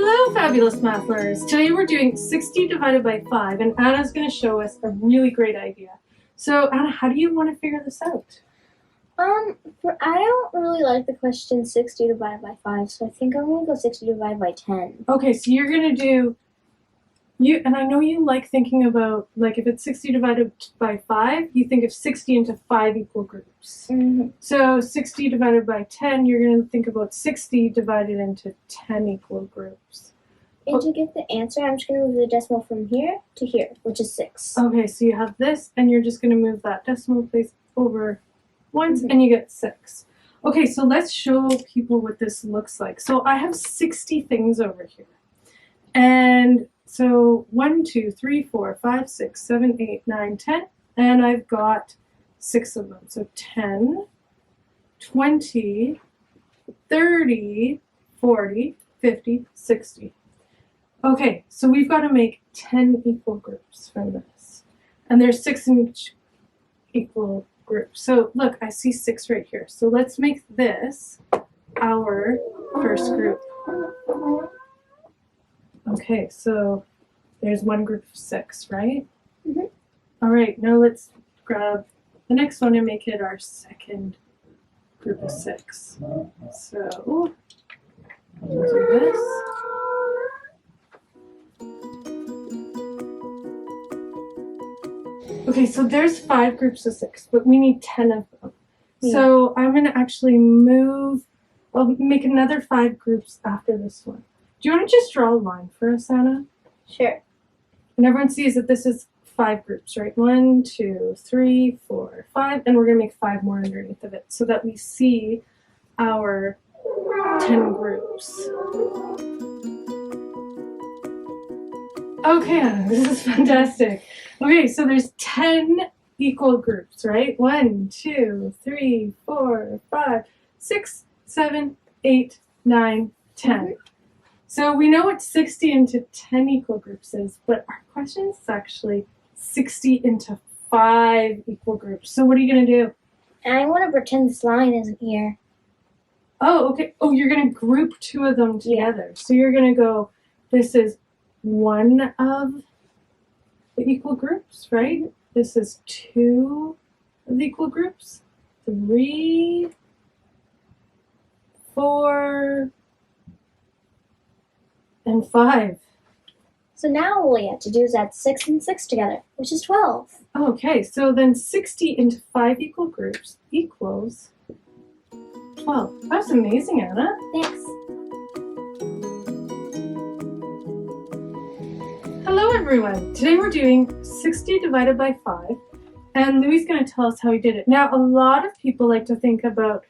Hello, fabulous math learners. Today we're doing 60 divided by 5, and Anna's going to show us a really great idea. So, Anna, how do you want to figure this out? I don't really like the question 60 divided by 5, so I think I'm going to go 60 divided by 10. Okay, so you're going to do, and I know you like thinking about, like if it's 60 divided by 5, you think of 60 into 5 equal groups. Mm-hmm. So 60 divided by 10, you're going to think about 60 divided into 10 equal groups. And to get the answer, I'm just going to move the decimal from here to here, which is 6. Okay, so you have this, and you're just going to move that decimal place over once, and you get 6. Okay, so let's show people what this looks like. So I have 60 things over here. And so 1, 2, 3, 4, 5, 6, 7, 8, 9, 10. And I've got 6 of them. So 10, 20, 30, 40, 50, 60. Okay, so we've got to make 10 equal groups from this. And there's 6 in each equal group. So look, I see 6 right here. So let's make this our first group. Okay, so there's one group of 6, right? Mm-hmm. All right, now let's grab the next one and make it our second group of 6. So we'll do this. Okay, so there's 5 groups of 6, but we need 10 of them. Yeah. So I'm going to actually make another 5 groups after this one. Do you want to just draw a line for us, Anna? Sure. And everyone sees that this is 5 groups, right? 1, 2, 3, 4, 5, and we're going to make 5 more underneath of it so that we see our 10 groups. Okay, Anna, this is fantastic. Okay, so there's 10 equal groups, right? 1, 2, 3, 4, 5, 6, 7, 8, 9, 10. Mm-hmm. So we know what 60 into 10 equal groups is, but our question is actually 60 into 5 equal groups. So what are you going to do? I want to pretend this line isn't here. Oh, okay. Oh, you're going to group 2 of them together. Yeah. So you're going to go, this is one of the equal groups, right? This is 2 of the equal groups. 3, 4, and 5. So now all we have to do is add 6 and 6 together, which is 12. Okay, so then 60 into 5 equal groups equals 12. That's amazing, Anna. Thanks. Hello, everyone. Today we're doing 60 divided by 5, and Louie's going to tell us how he did it. Now, a lot of people like to think about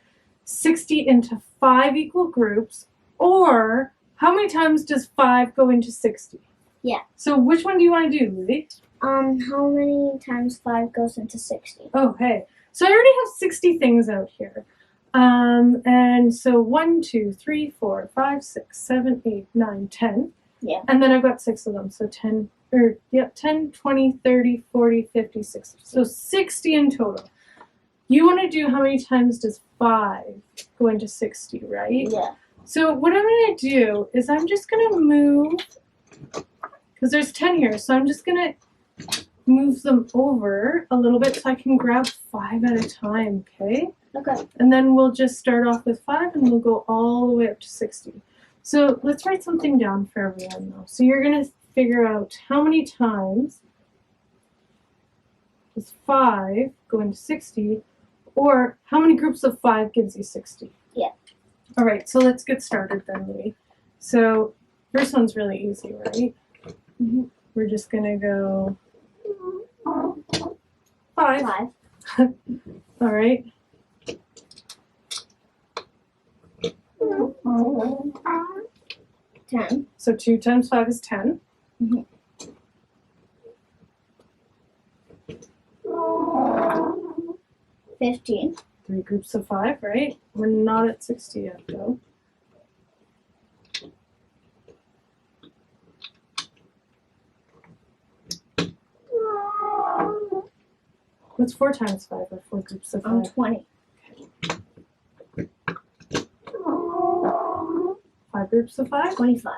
60 into 5 equal groups, or how many times does 5 go into 60? Yeah. So which one do you want to do, Louie? How many times 5 goes into 60? Okay. So I already have 60 things out here. And so 1, 2, 3, 4, 5, 6, 7, 8, 9, 10. Yeah. And then I've got 6 of them. So 10, 20, 30, 40, 50, 60. So 60 in total. You want to do how many times does 5 go into 60, right? Yeah. So what I'm going to do is I'm just going to move, because there's 10 here, so I'm just going to move them over a little bit so I can grab 5 at a time, okay? Okay. And then we'll just start off with 5 and we'll go all the way up to 60. So let's write something down for everyone though. So you're going to figure out how many times does 5 go into 60, or how many groups of 5 gives you 60? Yeah. All right, so let's get started then, Louie. So first one's really easy, right? Mm-hmm. We're just going to go 5. 5. All right. 10. So 2 times 5 is 10. Mm-hmm. 15. 3 groups of 5, right? We're not at 60 yet, though. What's 4 times 5, or 4 groups of 5? 20. Okay. 5 groups of 5? 25.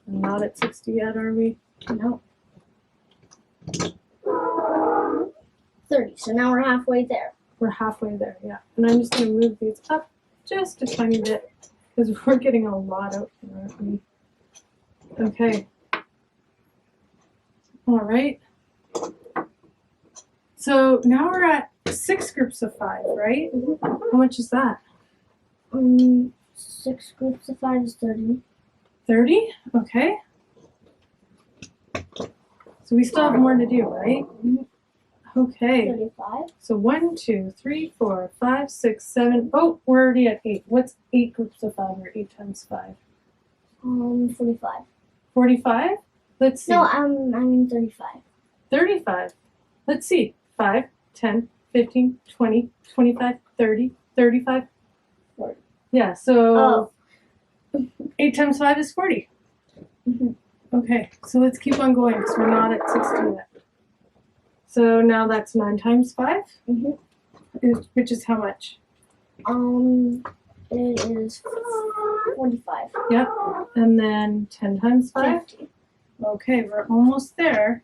Not at 60 yet, are we? No. 30. So now we're halfway there. We're halfway there, yeah. And I'm just going to move these up just a tiny bit because we're getting a lot out here, aren't we? Okay. All right. So now we're at 6 groups of 5, right? How much is that? 6 groups of 5 is 30. 30? Okay. So we still have more to do, right? Okay. 35. So 1, 2, 3, 4, 5, 6, 7. Oh, we're already at 8. What's 8 groups of 5 or 8 times 5? 45. 45? Let's see. No, I mean 35. 35. Let's see. 5, 10, 15, 20, 25, 30, 35. 40. Yeah, so Oh. 8 times 5 is 40. Mhm. Okay, so let's keep on going because we're not at 60 yet. So now that's 9 times 5, Mhm. which is how much? It is 45. Yep. And then 10 times 5? 50. Okay, we're almost there.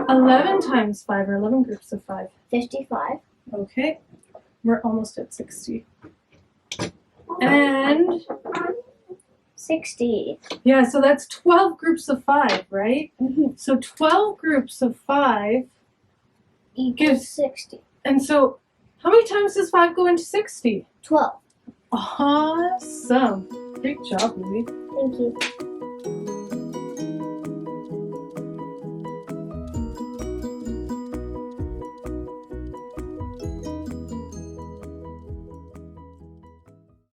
11 times 5 or 11 groups of 5. 55. Okay, we're almost at 60. And 60. yeah, so that's 12 groups of 5, right? Mhm. So 12 groups of 5, Equals 60. and so how many times does 5 go into 60? 12. Awesome. Great job, Louie. Thank you.